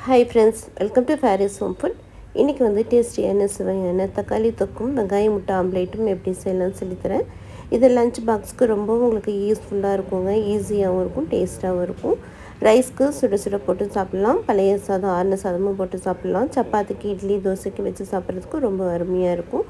Hi friends, welcome to Faris home food. இன்றைக்கி வந்து டேஸ்டியான சுவையான தக்காளி தொக்கும் வெங்காயம் முட்டை ஆம்லேட்டும் எப்படி செய்யலாம்னு சொல்லித்தரேன். இது லஞ்ச் பாக்ஸுக்கு ரொம்பவும் உங்களுக்கு யூஸ்ஃபுல்லாக இருக்குங்க. ஈஸியாகவும் இருக்கும், டேஸ்ட்டாகவும் இருக்கும். ரைஸ்க்கு சுட சுட போட்டு சாப்பிட்லாம், பழைய சாதம் ஆறின சாதமும் போட்டு சாப்பிட்லாம், சப்பாத்திக்கு இட்லி தோசைக்கு வச்சு சாப்பிட்றதுக்கு ரொம்ப அருமையாக இருக்கும்.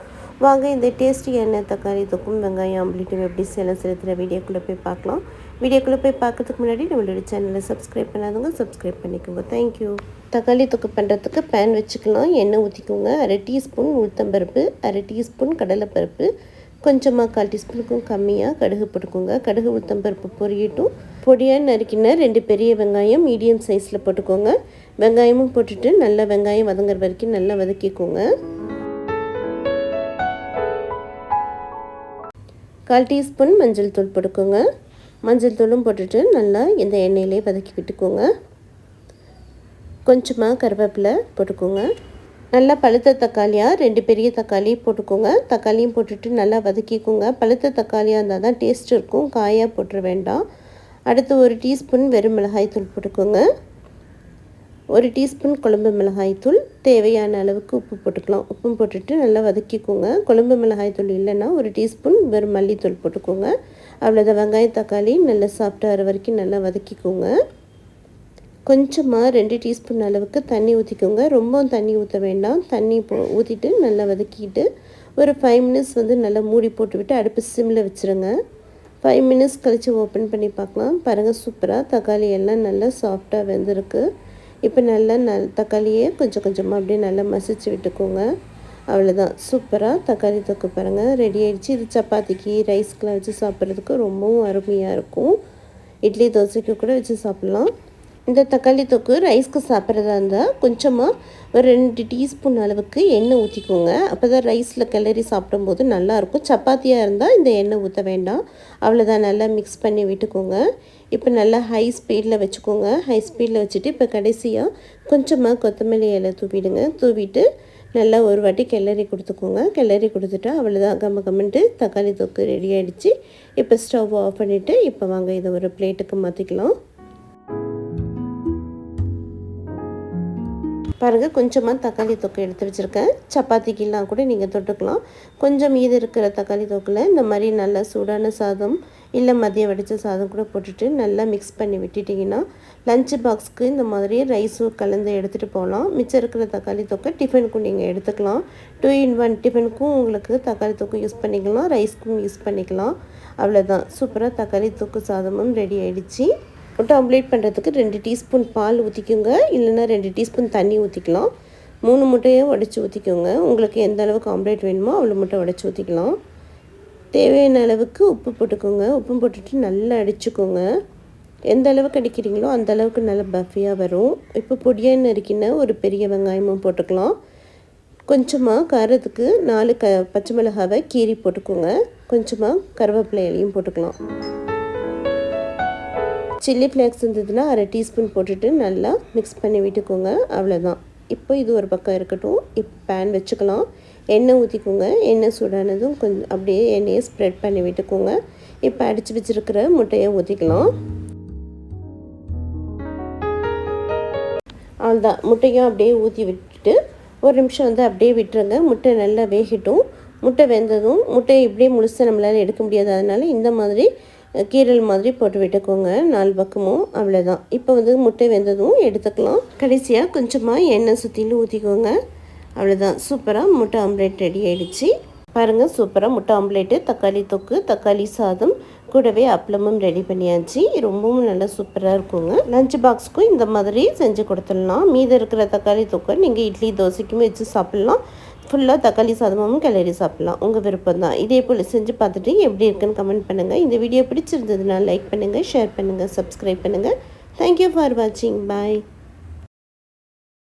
வாங்க இந்த டேஸ்டியான தக்காளி தொக்கும் வெங்காயம் ஆம்லேட்டும் எப்படி செய்யலாம் சொல்லித்தர வீடியோக்குள்ளே போய் பார்க்கலாம். வீடியோக்குள்ளே போய் பார்க்கறதுக்கு முன்னாடி நம்மளோட சேனலை சப்ஸ்கிரைப் பண்ணாதவங்க சப்ஸ்கிரைப் பண்ணிக்கோங்க. தேங்க்யூ. தக்காளி தொக்கு பண்ணுறதுக்கு பேன் வச்சுக்கலாம். எண்ணெய் ஊற்றிக்கோங்க. அரை டீஸ்பூன் உளுத்தம்பருப்பு, அரை டீஸ்பூன் கடலைப்பருப்பு, கொஞ்சமாக 1/4 டீஸ்பூனுக்கும் கம்மியாக கடுகு போட்டுக்கோங்க. கடுகு உளுத்தம்பருப்பு பொரியட்டும். பொடியாக நறுக்கின 2 பெரிய வெங்காயம் மீடியம் சைஸில் போட்டுக்கோங்க. வெங்காயமும் போட்டுட்டு நல்லா வெங்காயம் வதங்குற வரைக்கும் நல்லா வதக்கிக்கோங்க. 1/4 டீஸ்பூன் மஞ்சள் தூள் போட்டுக்கோங்க. மஞ்சள் தூளும் போட்டுட்டு நல்லா இந்த எண்ணெயிலே வதக்கி விட்டுக்கோங்க. கொஞ்சமாக கருவேப்பிலை போட்டுக்கோங்க. நல்லா பழுத்த தக்காளியாக 2 பெரிய தக்காளி போட்டுக்கோங்க. தக்காளியும் போட்டுட்டு நல்லா வதக்கிக்கோங்க. பழுத்த தக்காளியாக இருந்தால் தான் டேஸ்ட் இருக்கும், காயாக போட்டுற வேண்டாம். அடுத்து 1 டீஸ்பூன் வெறும் மிளகாய்த்தூள் போட்டுக்கோங்க. 1 டீஸ்பூன் குழம்பு மிளகாய்த்தூள், தேவையான அளவுக்கு உப்பு போட்டுக்கலாம். உப்பும் போட்டுட்டு நல்லா வதக்கிக்கோங்க. குழம்பு மிளகாய்த்தூள் இல்லைன்னா 1 டீஸ்பூன் வெறும் மல்லித்தூள் போட்டுக்கோங்க. அவ்வளோதான். வெங்காயம் தக்காளி நல்லா சாஃப்டாகிற வரைக்கும் நல்லா வதக்கிக்கோங்க. கொஞ்சமாக 2 டீஸ்பூன் அளவுக்கு தண்ணி ஊற்றிக்கோங்க. ரொம்பவும் தண்ணி ஊற்ற வேண்டாம். தண்ணி ஊற்றிட்டு நல்லா வதக்கிட்டு ஒரு 5 மினிட்ஸ் வந்து நல்லா மூடி போட்டுவிட்டு அடுப்பு சிம்மில் வச்சுருங்க. 5 மினிட்ஸ் கழித்து ஓப்பன் பண்ணி பார்க்கலாம். பாருங்கள், சூப்பராக தக்காளி எல்லாம் நல்லா சாஃப்டாக வெந்திருக்கு. இப்போ நல்லா தக்காளியை கொஞ்சம் கொஞ்சமாக அப்படியே நல்லா மசிச்சு விட்டுக்கோங்க. அவ்வளோதான், சூப்பராக தக்காளி தொக்கு பாருங்கள் ரெடி ஆகிடுச்சு. இது சப்பாத்திக்கு ரைஸ்க்கெலாம் வச்சு சாப்பிட்றதுக்கு ரொம்பவும் அருமையாக இருக்கும். இட்லி தோசைக்கு கூட வச்சு சாப்பிட்லாம். இந்த தக்காளி தொக்கு ரைஸ்க்கு சாப்பிட்றதா இருந்தால் கொஞ்சமாக ஒரு 2 டீஸ்பூன் அளவுக்கு எண்ணெய் ஊற்றிக்கோங்க. அப்போ தான் ரைஸில் கிளறி சாப்பிடும்போது நல்லாயிருக்கும். சப்பாத்தியாக இருந்தால் இந்த எண்ணெய் ஊற்ற வேண்டாம். அவ்வளோதான், நல்லா மிக்ஸ் பண்ணி விட்டுக்கோங்க. இப்போ நல்லா ஹை ஸ்பீடில் வச்சுக்கோங்க. ஹை ஸ்பீடில் வச்சுட்டு இப்போ கடைசியாக கொஞ்சமாக கொத்தமல்லி இலை தூவிடுங்க. தூவிட்டு நல்லா ஒரு வாட்டி கிளறி கொடுத்துக்கோங்க. கிளறி கொடுத்துட்டா அவ்வளோதான், கம்மன்ட்டு தக்காளி தொக்கு ரெடி ஆகிடுச்சு. இப்போ ஸ்டவ் ஆஃப் பண்ணிவிட்டு இப்போ வாங்க இதை ஒரு பிளேட்டுக்கு மாற்றிக்கலாம். பாருங்கள், கொஞ்சமாக தக்காளி தொக்கு எடுத்து வச்சுருக்கேன். சப்பாத்திக்கெல்லாம் கூட நீங்கள் தொட்டுக்கலாம். கொஞ்சம் மீது இருக்கிற தக்காளி தொக்கில் இந்த மாதிரி நல்லா சூடான சாதம் இல்லை மதியம் வடித்த சாதம் கூட போட்டுட்டு நல்லா மிக்ஸ் பண்ணி விட்டுட்டிங்கன்னா லஞ்ச் பாக்ஸுக்கு இந்த மாதிரி ரைஸும் கலந்து எடுத்துகிட்டு போகலாம். மிச்சம் இருக்கிற தக்காளி தொக்கை டிஃபனுக்கும் நீங்கள் எடுத்துக்கலாம். 2 in 1 டிஃபனுக்கும் உங்களுக்கு தக்காளி தொக்கு யூஸ் பண்ணிக்கலாம், ரைஸ்க்கும் யூஸ் பண்ணிக்கலாம். அவ்வளோதான், சூப்பராக தக்காளி தொக்கு சாதமும் ரெடி ஆகிடுச்சு. முட்டை ஆம்லேட் பண்ணுறதுக்கு 2 டீஸ்பூன் பால் ஊற்றிக்கோங்க. இல்லைன்னா 2 டீஸ்பூன் தண்ணி ஊற்றிக்கலாம். 3 முட்டையும் உடச்சி ஊற்றிக்கோங்க. உங்களுக்கு எந்த அளவுக்கு ஆம்லேட் வேணுமோ அவ்வளோ முட்டை உடச்சி ஊற்றிக்கலாம். தேவையான அளவுக்கு உப்பு போட்டுக்கோங்க. உப்பும் போட்டுட்டு நல்லா அடிச்சுக்கோங்க. எந்த அளவுக்கு அடிக்கிறீங்களோ அந்த அளவுக்கு நல்லா பஃபியாக வரும். இப்போ பொடியாக நறுக்கின ஒரு பெரிய வெங்காயமும் போட்டுக்கலாம். கொஞ்சமாக காரத்துக்கு 4 பச்சை மிளகாவை கீரி போட்டுக்கோங்க. கொஞ்சமாக கருவேப்பிலை இலையும் போட்டுக்கலாம். சில்லி ஃப்ளேக்ஸ் இருந்ததுன்னா அரை டீஸ்பூன் போட்டுட்டு நல்லா மிக்ஸ் பண்ணி விட்டுக்கோங்க. அவ்வளோதான். இப்போ இது ஒரு பக்கம் இருக்கட்டும். இப்போ பேன் வச்சுக்கலாம். எண்ணெய் ஊற்றிக்கோங்க. எண்ணெய் சூடானதும் கொஞ்சம் அப்படியே எண்ணெயை ஸ்ப்ரெட் பண்ணி விட்டுக்கோங்க. இப்போ அடித்து வச்சுருக்கிற முட்டையை ஊற்றிக்கலாம். அவ்வளோதான், முட்டையும் அப்படியே ஊற்றி விட்டுட்டு ஒரு நிமிஷம் வந்து அப்படியே விட்டுருங்க. முட்டை நல்லா வேகட்டும். முட்டை வெந்ததும் முட்டையை இப்படியே முழுசாக நம்மளால் எடுக்க முடியாது, அதனால் இந்த மாதிரி கீரல் மாதிரி போட்டு விட்டுக்கோங்க 4 பக்கமும். அவ்வளோதான், இப்போ வந்து முட்டை வெந்ததும் எடுத்துக்கலாம். கடைசியாக கொஞ்சமாக எண்ணெய் சுற்றிலும் ஊற்றிக்கோங்க. அவ்வளோதான், சூப்பராக முட்டை ஆம்லேட் ரெடி ஆகிடுச்சு. பாருங்கள், சூப்பராக முட்டை ஆம்லேட்டு, தக்காளி தொக்கு, தக்காளி சாதம் கூடவே அப்பளமும் ரெடி பண்ணியாச்சு. ரொம்பவும் நல்லா சூப்பராக இருக்குங்க. லஞ்ச் பாக்ஸுக்கும் இந்த மாதிரி செஞ்சு கொடுத்துடலாம். மீதி இருக்கிற தக்காளி தொக்கை நீங்கள் இட்லி தோசைக்குமே வச்சு சாப்பிட்லாம். ஃபுல்லாக தக்காளி சாதமும் கிளறி சாப்பிட்லாம், உங்கள் விருப்பம் தான். இதே போல் செஞ்சு பார்த்துட்டு எப்படி இருக்குன்னு கமெண்ட் பண்ணுங்கள். இந்த வீடியோ பிடிச்சிருந்ததுன்னா லைக் பண்ணுங்கள், ஷேர் பண்ணுங்கள், சப்ஸ்கிரைப் பண்ணுங்கள். தேங்க்யூ ஃபார் வாட்சிங். பாய்.